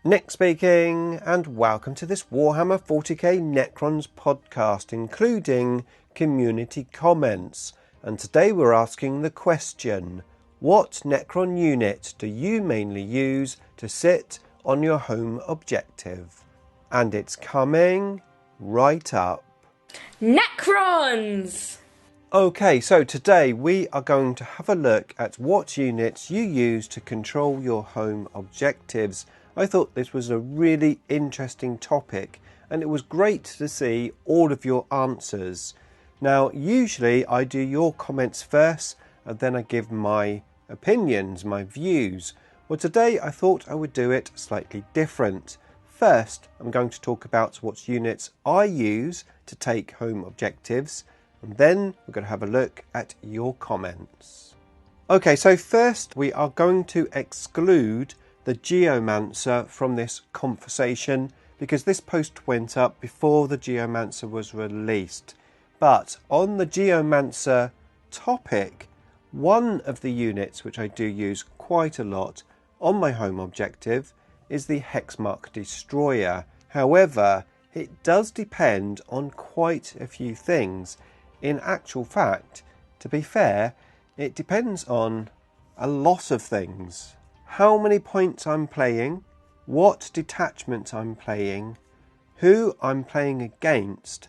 Nick speaking, and welcome to this Warhammer 40k Necrons podcast, including community comments. And today we're asking the question, what Necron unit do you mainly use to sit on your home objective? And it's coming right up. Necrons! Okay, so today we are going to have a look at what units you use to control your home objectives. I thought this was a really interesting topic, and it was great to see all of your answers. Now, usually I do your comments first, and then I give my opinions, my views. Well, today I thought I would do it slightly different. First, I'm going to talk about what units I use to take home objectives, and then we're going to have a look at your comments. Okay, so first we are going to exclude the Geomancer from this conversation because this post went up before the Geomancer was released. But on the Geomancer topic, one of the units which I do use quite a lot on my home objective is the Hexmark Destroyer. However, it does depend on quite a few things. In actual fact, to be fair, it depends on a lot of things. How many points I'm playing, what detachment I'm playing, who I'm playing against,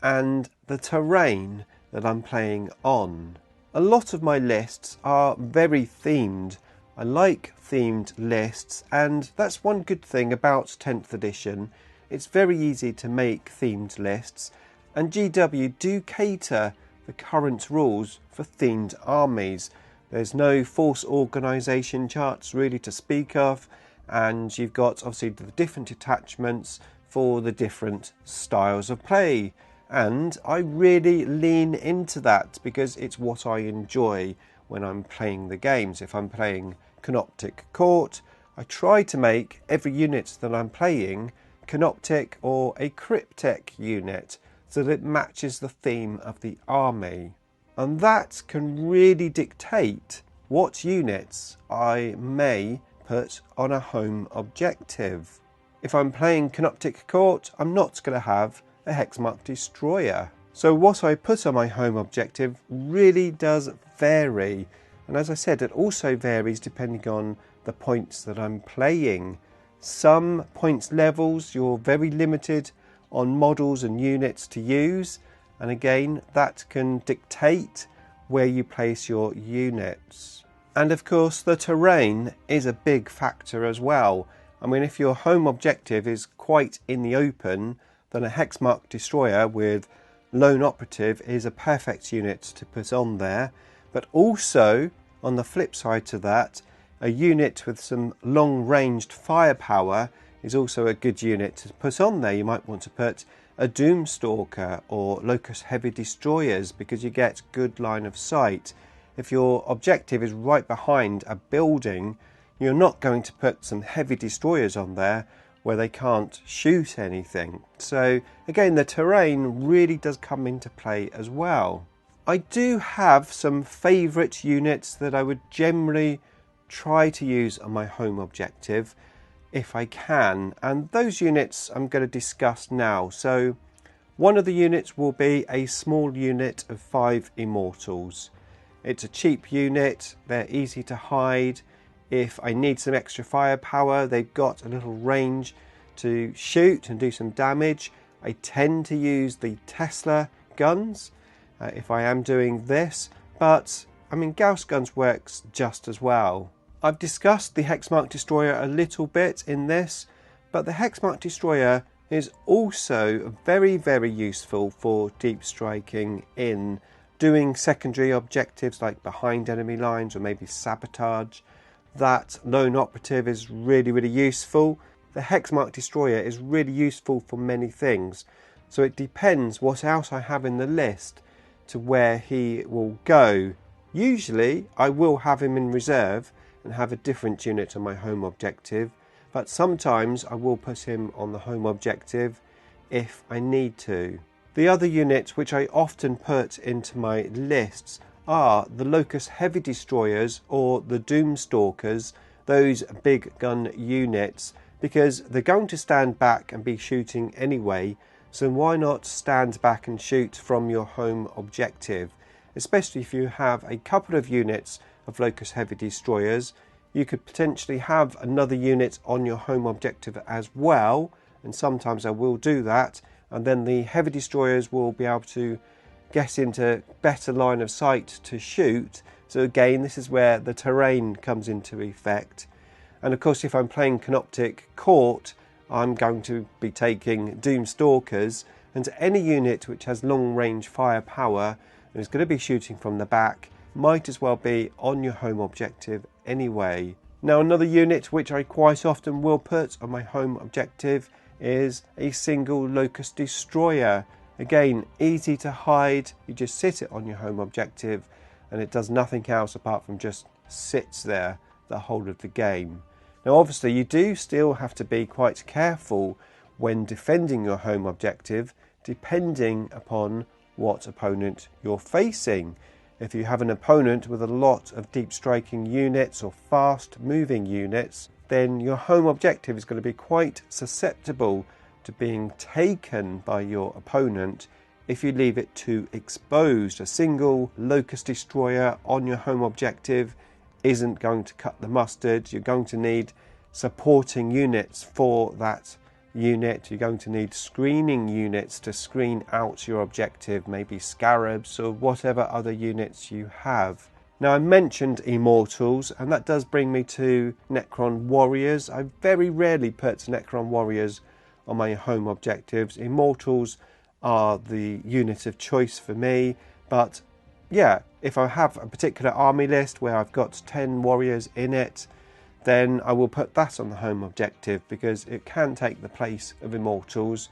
and the terrain that I'm playing on. A lot of my lists are very themed. I like themed lists, and that's one good thing about 10th edition. It's very easy to make themed lists, and GW do cater the current rules for themed armies. There's no force organisation charts really to speak of, and you've got obviously the different attachments for the different styles of play. And I really lean into that because it's what I enjoy when I'm playing the games. If I'm playing Canoptic Court, I try to make every unit that I'm playing Canoptic or a Cryptic unit, so that it matches the theme of the army. And that can really dictate what units I may put on a home objective. If I'm playing Canoptic Court, I'm not going to have a Hexmark Destroyer. So what I put on my home objective really does vary. And as I said, it also varies depending on the points that I'm playing. Some points levels, you're very limited on models and units to use, and again that can dictate where you place your units. And of course the terrain is a big factor as well. I mean, if your home objective is quite in the open, then a Hexmark Destroyer with Lone Operative is a perfect unit to put on there. But also on the flip side to that, a unit with some long ranged firepower is also a good unit to put on there. You might want to put a Doomstalker or Locust Heavy Destroyers because you get good line of sight. If your objective is right behind a building, you're not going to put some Heavy Destroyers on there where they can't shoot anything. So again, the terrain really does come into play as well. I do have some favourite units that I would generally try to use on my home objective if I can, and those units I'm going to discuss now. So one of the units will be a small unit of 5 Immortals. It's a cheap unit, they're easy to hide. If I need some extra firepower, they've got a little range to shoot and do some damage. I tend to use the Tesla guns if I am doing this, but I mean Gauss guns works just as well. I've discussed the Hexmark Destroyer a little bit in this, but the Hexmark Destroyer is also very, very useful for deep striking in doing secondary objectives like behind enemy lines or maybe sabotage. That Lone Operative is really, really useful. The Hexmark Destroyer is really useful for many things, so it depends what else I have in the list to where he will go. Usually I will have him in reserve and have a different unit on my home objective, but sometimes I will put him on the home objective if I need to. The other units which I often put into my lists are the Locust Heavy Destroyers or the Doomstalkers, those big gun units, because they're going to stand back and be shooting anyway, so why not stand back and shoot from your home objective? Especially if you have a couple of units of Locust Heavy Destroyers, you could potentially have another unit on your home objective as well, and sometimes I will do that, and then the Heavy Destroyers will be able to get into better line of sight to shoot. So again, this is where the terrain comes into effect. And of course, if I'm playing Canoptic Court, I'm going to be taking Doomstalkers, and any unit which has long range firepower and is going to be shooting from the back might as well be on your home objective anyway. Now, another unit which I quite often will put on my home objective is a single Locust Destroyer. Again, easy to hide, you just sit it on your home objective and it does nothing else apart from just sits there the whole of the game. Now obviously you do still have to be quite careful when defending your home objective, depending upon what opponent you're facing. If you have an opponent with a lot of deep striking units or fast moving units, then your home objective is going to be quite susceptible to being taken by your opponent if you leave it too exposed. A single Locust Destroyer on your home objective isn't going to cut the mustard. You're going to need supporting units for that unit. You're going to need screening units to screen out your objective, maybe Scarabs or whatever other units you have. Now, I mentioned Immortals, and that does bring me to Necron Warriors. I very rarely put Necron Warriors on my home objectives. Immortals are the unit of choice for me, but yeah, if I have a particular army list where I've got 10 warriors in it, then I will put that on the home objective because it can take the place of Immortals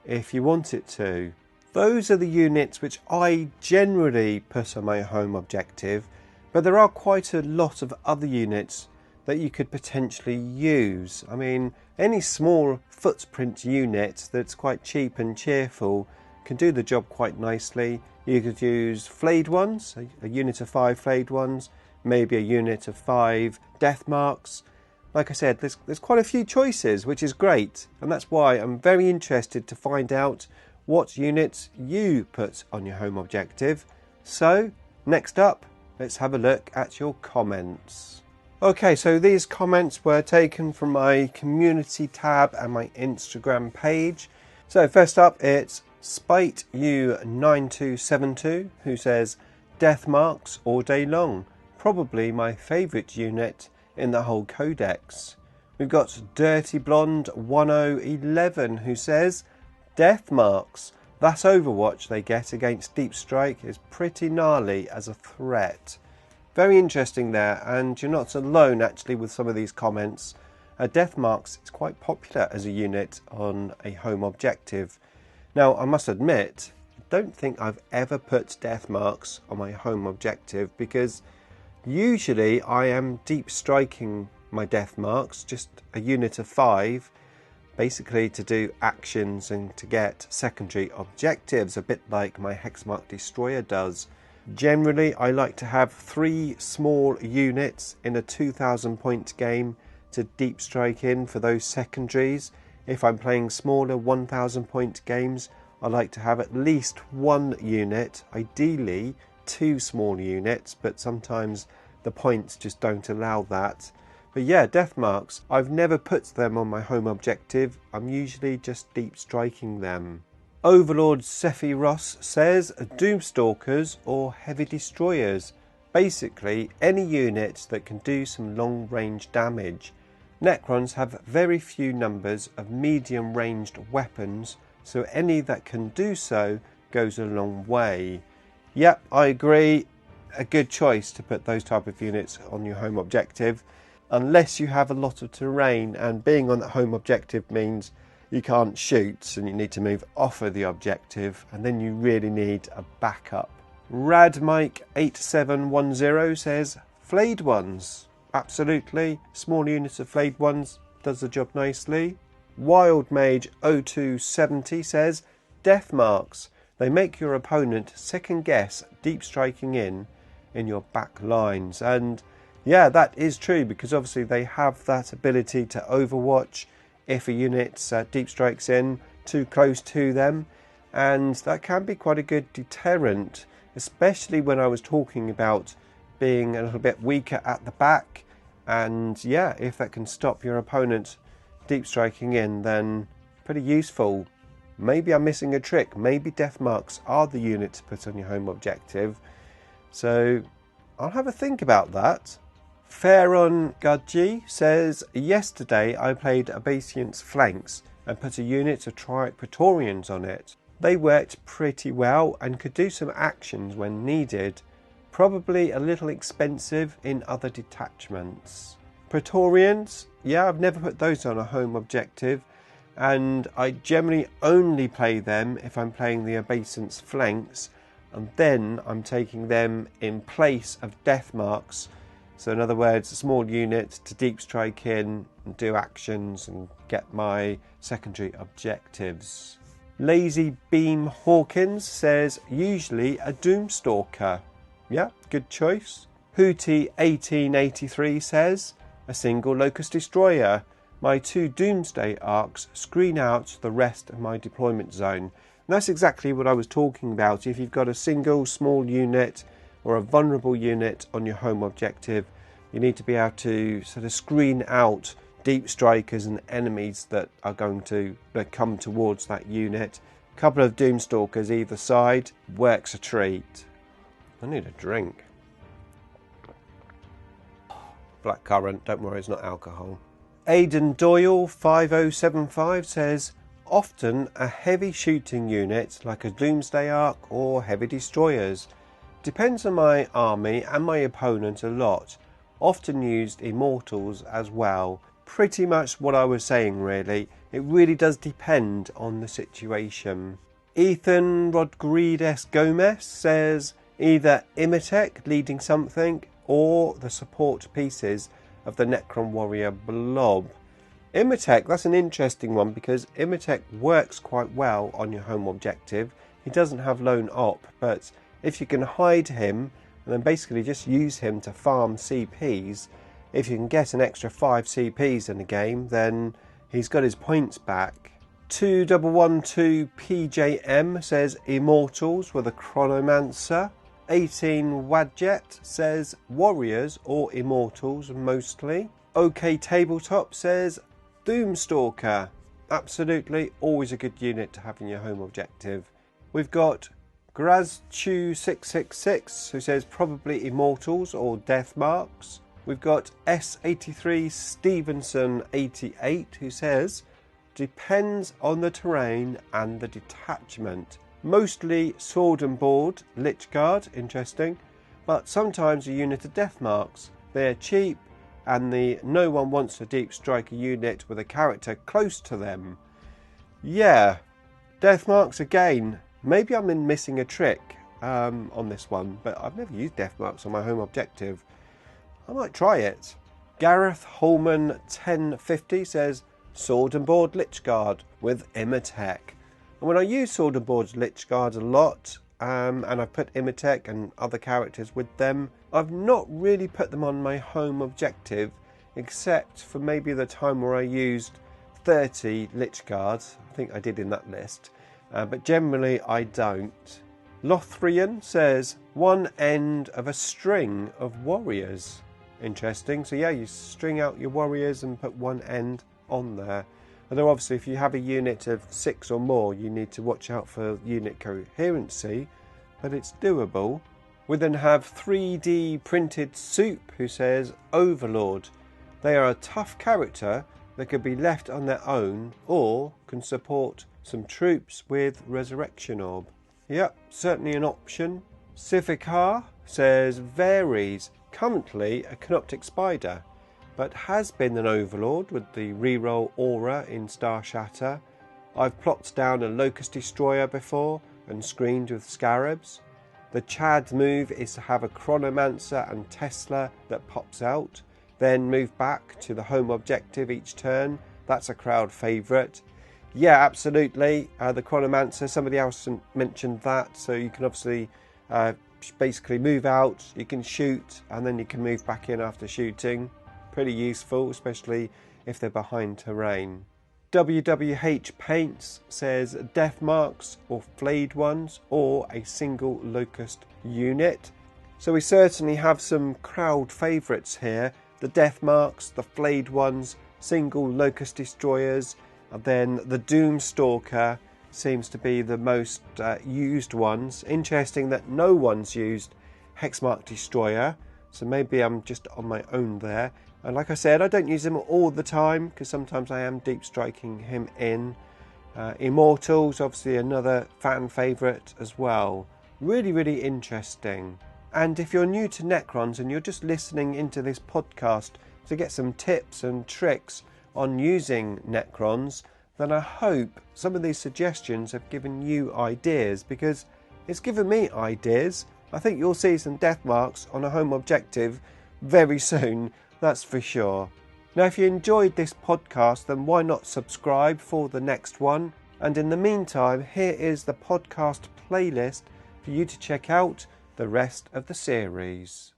if you want it to. Those are the units which I generally put on my home objective, but there are quite a lot of other units that you could potentially use. I mean, any small footprint unit that's quite cheap and cheerful can do the job quite nicely. You could use flayed ones, a unit of 5 flayed ones, maybe a unit of 5 death marks. Like I said, there's quite a few choices, which is great, and that's why I'm very interested to find out what units you put on your home objective. So, next up, let's have a look at your comments. Okay, so these comments were taken from my community tab and my Instagram page. So first up, it's SpiteU9272, who says, death marks all day long. Probably my favourite unit in the whole codex. We've got Dirty Blonde 1011, who says, death marks. That Overwatch they get against Deep Strike is pretty gnarly as a threat. Very interesting there, and you're not alone actually with some of these comments. Death marks is quite popular as a unit on a home objective. Now, I must admit, I don't think I've ever put death marks on my home objective because usually I am deep striking my death marks, just a unit of 5, basically to do actions and to get secondary objectives, a bit like my Hexmark Destroyer does. Generally, I like to have 3 small units in a 2,000 point game to deep strike in for those secondaries. If I'm playing smaller 1,000 point games, I like to have at least 1 unit, ideally 2 small units, but sometimes the points just don't allow that. But yeah, death marks, I've never put them on my home objective. I'm usually just deep striking them. Overlord Sephiroth says Doomstalkers or Heavy Destroyers. Basically, any unit that can do some long range damage. Necrons have very few numbers of medium ranged weapons, so any that can do so goes a long way. Yep, I agree. A good choice to put those type of units on your home objective, unless you have a lot of terrain, and being on that home objective means you can't shoot and you need to move off of the objective, and then you really need a backup. Radmike8710 says flayed ones. Absolutely, small units of flayed ones does the job nicely. Wild Mage 0270 says death marks. They make your opponent second guess deep striking in your back lines. And yeah, that is true, because obviously they have that ability to overwatch. if a unit deep strikes in too close to them, and that can be quite a good deterrent, especially when I was talking about being a little bit weaker at the back. And yeah, if that can stop your opponent deep striking in, then pretty useful. Maybe I'm missing a trick. Maybe death marks are the unit to put on your home objective. So I'll have a think about that. Faron Gadji says, yesterday I played Abacient's Flanks and put a unit of Triarch Praetorians on it. They worked pretty well and could do some actions when needed. Probably a little expensive in other detachments. Praetorians, yeah, I've never put those on a home objective, and I generally only play them if I'm playing the Abacient's Flanks, and then I'm taking them in place of death marks. So in other words, a small unit to deep strike in and do actions and get my secondary objectives. Lazy Beam Hawkins says, usually a Doomstalker. Yeah, good choice. Hootie 1883 says, a single Locust Destroyer. My 2 Doomsday arcs screen out the rest of my deployment zone. And that's exactly what I was talking about. If you've got a single small unit or a vulnerable unit on your home objective, you need to be able to sort of screen out deep strikers and enemies that are going to come towards that unit. A couple of Doomstalkers either side works a treat. I need a drink. Blackcurrant, don't worry, it's not alcohol. Aidan Doyle 5075 says, often a heavy shooting unit like a Doomsday Ark or heavy destroyers. Depends on my army and my opponent a lot. Often used Immortals as well. Pretty much what I was saying really. It really does depend on the situation. Ethan Rodriguez Gomez says, either Imatech leading something or the support pieces of the Necron Warrior blob. Imatech, that's an interesting one because Imatech works quite well on your home objective. He doesn't have lone op, but if you can hide him and then basically just use him to farm CPs, if you can get an extra 5 CPs in a game, then he's got his points back. 2112 PJM says Immortals with a Chronomancer. 18 Wadjet says Warriors or Immortals mostly. OK Tabletop says Doomstalker. Absolutely, always a good unit to have in your home objective. We've got Grazchew666 who says probably Immortals or Death Marks. We've got S83 Stevenson 88 who says depends on the terrain and the detachment. Mostly sword and board, Lich Guard, interesting, but sometimes a unit of death marks. They're cheap and no one wants to deep strike a unit with a character close to them. Yeah, death marks again. Maybe I'm missing a trick on this one, but I've never used death marks on my home objective. I might try it. Gareth Holman 1050 says sword and board Lich Guard with Imatech. And when I use sword and board Lich Guard a lot, and I've put Imatech and other characters with them, I've not really put them on my home objective, except for maybe the time where I used 30 Lich Guards. I think I did in that list, but generally I don't. Lothrian says one end of a string of warriors. Interesting. So yeah, you string out your warriors and put one end on there. Although obviously if you have a unit of 6 or more, you need to watch out for unit coherency, but it's doable. We then have 3D Printed Soup who says Overlord. They are a tough character that could be left on their own or can support some troops with Resurrection Orb. Yep, certainly an option. Civicar says varies. Currently a Canoptic Spider, but has been an Overlord with the reroll aura in Star Shatter. I've plopped down a Locust Destroyer before and screened with Scarabs. The Chad move is to have a Chronomancer and Tesla that pops out, then move back to the home objective each turn. That's a crowd favourite. Yeah, absolutely. The Chronomancer, somebody else mentioned that, so you can obviously basically move out, you can shoot, and then you can move back in after shooting. Pretty useful, especially if they're behind terrain. WWH Paints says death marks or flayed ones or a single locust unit. So we certainly have some crowd favourites here. The death marks, the flayed ones, single locust destroyers, and then the Doomstalker seems to be the most used ones. Interesting that no one's used Hexmark Destroyer, so maybe I'm just on my own there. And like I said, I don't use him all the time because sometimes I am deep striking him in. Immortals, obviously another fan favourite as well. Really, really interesting. And if you're new to Necrons and you're just listening into this podcast to get some tips and tricks on using Necrons, then I hope some of these suggestions have given you ideas, because it's given me ideas. I think you'll see some death marks on a home objective very soon, that's for sure. Now, if you enjoyed this podcast, then why not subscribe for the next one? And in the meantime, here is the podcast playlist for you to check out the rest of the series.